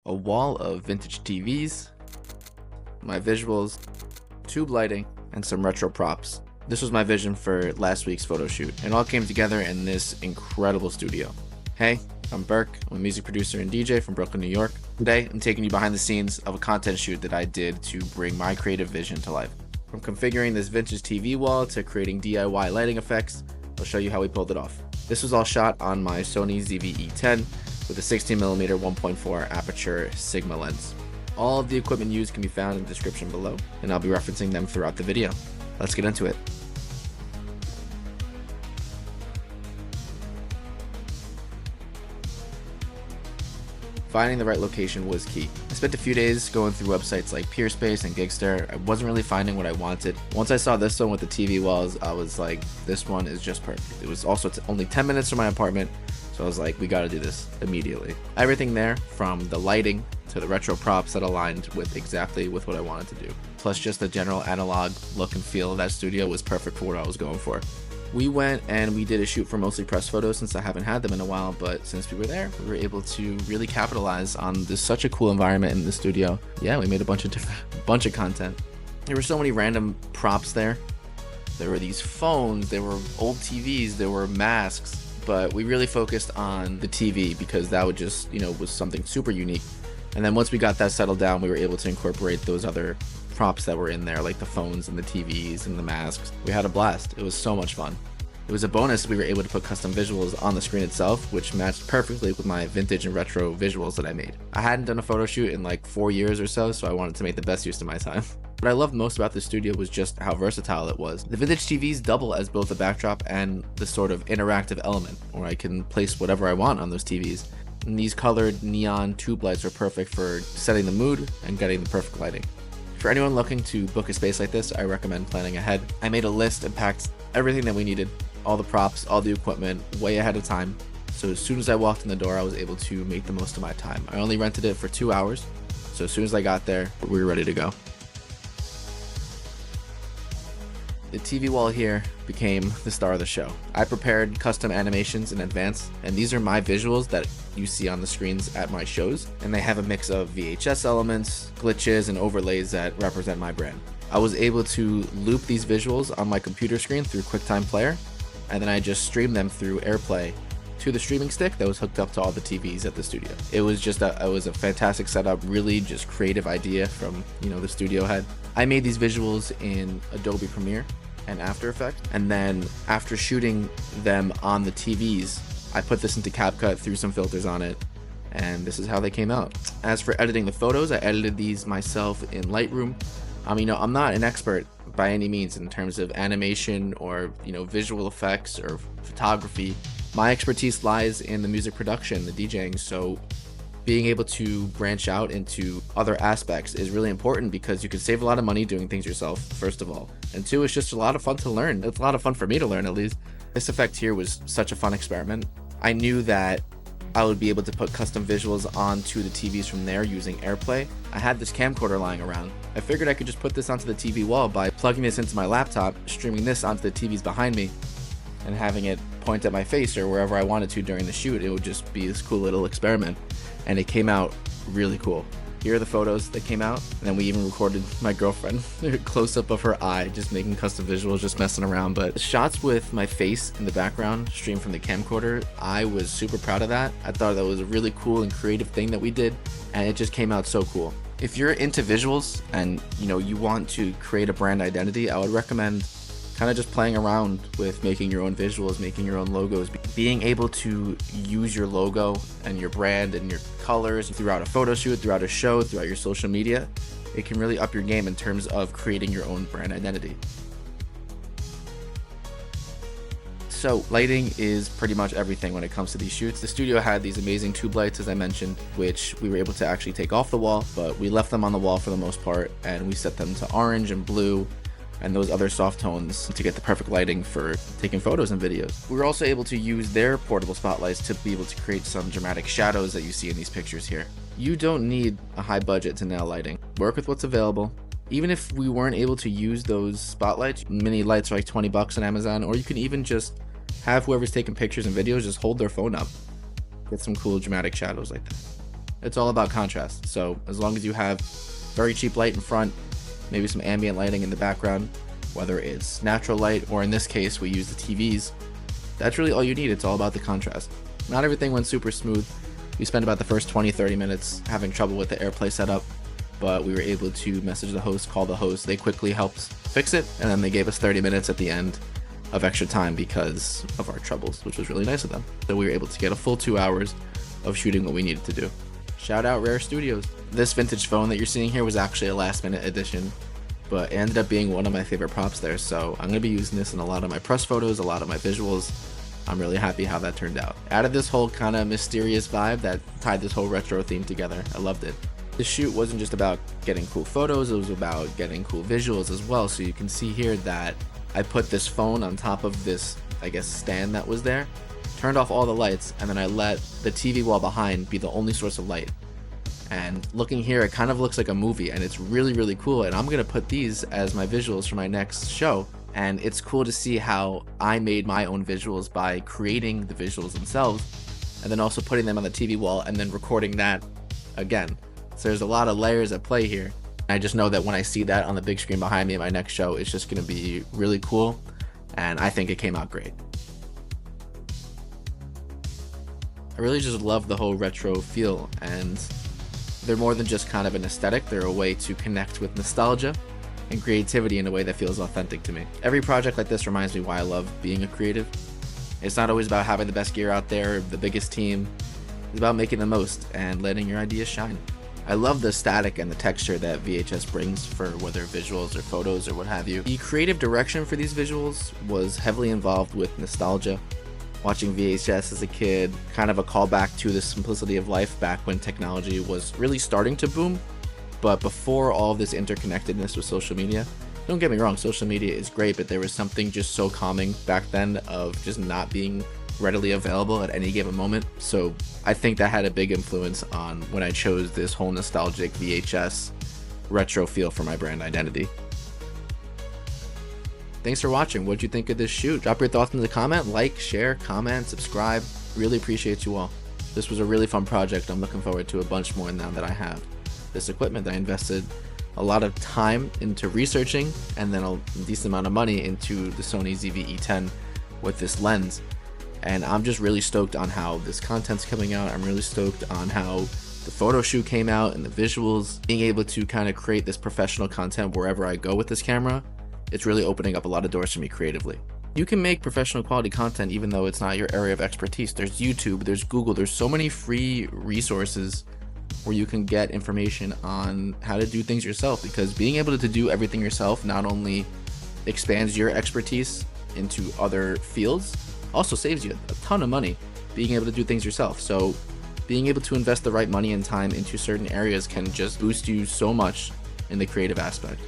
a wall of vintage TVs, my visuals, tube lighting, and some retro props. This was my vision for last week's photo shoot. It all came together in this incredible studio. Hey, I'm Burke. I'm a music producer and DJ from Brooklyn, New York. Today, I'm taking you behind the scenes of a content shoot that I did to bring my creative vision to life. From configuring this vintage TV wall to creating DIY lighting effects, I'll show you how we pulled it off. This was all shot on my Sony ZV-E10 with a 16mm 1.4 aperture Sigma lens. All of the equipment used can be found in the description below, and I'll be referencing them throughout the video. Let's get into it. Finding the right location was key. I spent a few days going through websites like Peerspace and Gigster. I wasn't really finding what I wanted. Once I saw this one with the TV walls, I was like, this one is just perfect. It was also only 10 minutes from my apartment, so I was like, we gotta do this immediately. Everything there, from the lighting to the retro props, that aligned with exactly with what I wanted to do. Plus just the general analog look and feel of that studio was perfect for what I was going for. We went and we did a shoot for mostly press photos since I haven't had them in a while, but since we were there, we were able to really capitalize on this such a cool environment in the studio. Yeah, we made a bunch of content. There were so many random props there. There were these phones, there were old TVs, there were masks, but we really focused on the TV because that would just, was something super unique. And then once we got that settled down, we were able to incorporate those other props that were in there, like the phones and the TVs and the masks. We had a blast. It was so much fun. It was a bonus we were able to put custom visuals on the screen itself, which matched perfectly with my vintage and retro visuals that I made. I hadn't done a photo shoot in like 4 years or so I wanted to make the best use of my time. What I loved most about the studio was just how versatile it was. The vintage TVs double as both a backdrop and the sort of interactive element, where I can place whatever I want on those TVs. And these colored neon tube lights are perfect for setting the mood and getting the perfect lighting. For anyone looking to book a space like this, I recommend planning ahead. I made a list and packed everything that we needed, all the props, all the equipment, way ahead of time. So as soon as I walked in the door, I was able to make the most of my time. I only rented it for 2 hours, so as soon as I got there, we were ready to go. The TV wall here became the star of the show. I prepared custom animations in advance, and these are my visuals that you see on the screens at my shows, and they have a mix of VHS elements, glitches, and overlays that represent my brand. I was able to loop these visuals on my computer screen through QuickTime Player, and then I just streamed them through AirPlay to the streaming stick that was hooked up to all the TVs at the studio. It was a fantastic setup, really just creative idea from the studio head. I made these visuals in Adobe Premiere and After Effects, and then after shooting them on the TVs, I put this into CapCut, threw some filters on it, and this is how they came out. As for editing the photos, I edited these myself in Lightroom. I'm not an expert by any means in terms of animation or visual effects or photography. My expertise lies in the music production, the DJing, so being able to branch out into other aspects is really important because you can save a lot of money doing things yourself, first of all. And two, it's just a lot of fun to learn. It's a lot of fun for me to learn, at least. This effect here was such a fun experiment. I knew that I would be able to put custom visuals onto the TVs from there using AirPlay. I had this camcorder lying around. I figured I could just put this onto the TV wall by plugging this into my laptop, streaming this onto the TVs behind me, and having it point at my face or wherever I wanted to during the shoot. It would just be this cool little experiment, and it came out really cool. Here are the photos that came out, and then we even recorded my girlfriend, a close-up of her eye, just making custom visuals, just messing around. But the shots with my face in the background, streamed from the camcorder, I was super proud of that. I thought that was a really cool and creative thing that we did, and it just came out so cool. If you're into visuals and you want to create a brand identity, I would recommend kind of just playing around with making your own visuals, making your own logos, being able to use your logo and your brand and your colors throughout a photo shoot, throughout a show, throughout your social media. It can really up your game in terms of creating your own brand identity. So lighting is pretty much everything when it comes to these shoots. The studio had these amazing tube lights, as I mentioned, which we were able to actually take off the wall, but we left them on the wall for the most part, and we set them to orange and blue and those other soft tones to get the perfect lighting for taking photos and videos. We were also able to use their portable spotlights to be able to create some dramatic shadows that you see in these pictures here. You don't need a high budget to nail lighting. Work with what's available. Even if we weren't able to use those spotlights, mini lights are like 20 bucks on Amazon, or you can even just have whoever's taking pictures and videos just hold their phone up. Get some cool dramatic shadows like that. It's all about contrast. So as long as you have very cheap light in front, maybe some ambient lighting in the background, whether it's natural light or in this case we use the TVs, that's really all you need. It's all about the contrast. Not everything went super smooth. We spent about the first 20-30 minutes having trouble with the AirPlay setup, but we were able to message the host, call the host. They quickly helped fix it, and then they gave us 30 minutes at the end of extra time because of our troubles, which was really nice of them. So we were able to get a full 2 hours of shooting what we needed to do. Shout out Rare Studios. This vintage phone that you're seeing here was actually a last minute addition, but it ended up being one of my favorite props there. So I'm gonna be using this in a lot of my press photos, a lot of my visuals. I'm really happy how that turned out. Added this whole kind of mysterious vibe that tied this whole retro theme together. I loved it. The shoot wasn't just about getting cool photos, it was about getting cool visuals as well. So you can see here that I put this phone on top of this, I guess, stand that was there, turned off all the lights, and then I let the TV wall behind be the only source of light. And looking here, it kind of looks like a movie, and it's really, really cool. And I'm gonna put these as my visuals for my next show. And it's cool to see how I made my own visuals by creating the visuals themselves, and then also putting them on the TV wall and then recording that again. So there's a lot of layers at play here. I just know that when I see that on the big screen behind me at my next show, it's just gonna be really cool, and I think it came out great. I really just love the whole retro feel, and they're more than just kind of an aesthetic. They're a way to connect with nostalgia and creativity in a way that feels authentic to me. Every project like this reminds me why I love being a creative. It's not always about having the best gear out there, the biggest team. It's about making the most and letting your ideas shine. I love the static and the texture that VHS brings for whether visuals or photos or what have you. The creative direction for these visuals was heavily involved with nostalgia. Watching VHS as a kid, kind of a callback to the simplicity of life back when technology was really starting to boom. But before all this interconnectedness with social media, don't get me wrong, social media is great, but there was something just so calming back then of just not being readily available at any given moment. So I think that had a big influence on when I chose this whole nostalgic VHS retro feel for my brand identity. Thanks for watching. What'd you think of this shoot? Drop your thoughts in the comment, like, share, comment, subscribe. Really appreciate you all. This was a really fun project. I'm looking forward to a bunch more now that I have this equipment. I invested a lot of time into researching and then a decent amount of money into the Sony ZV-E10 with this lens. And I'm just really stoked on how this content's coming out. I'm really stoked on how the photo shoot came out and the visuals. Being able to kind of create this professional content wherever I go with this camera, it's really opening up a lot of doors for me creatively. You can make professional quality content even though it's not your area of expertise. There's YouTube, there's Google, there's so many free resources where you can get information on how to do things yourself, because being able to do everything yourself not only expands your expertise into other fields, also saves you a ton of money being able to do things yourself. So being able to invest the right money and time into certain areas can just boost you so much in the creative aspect.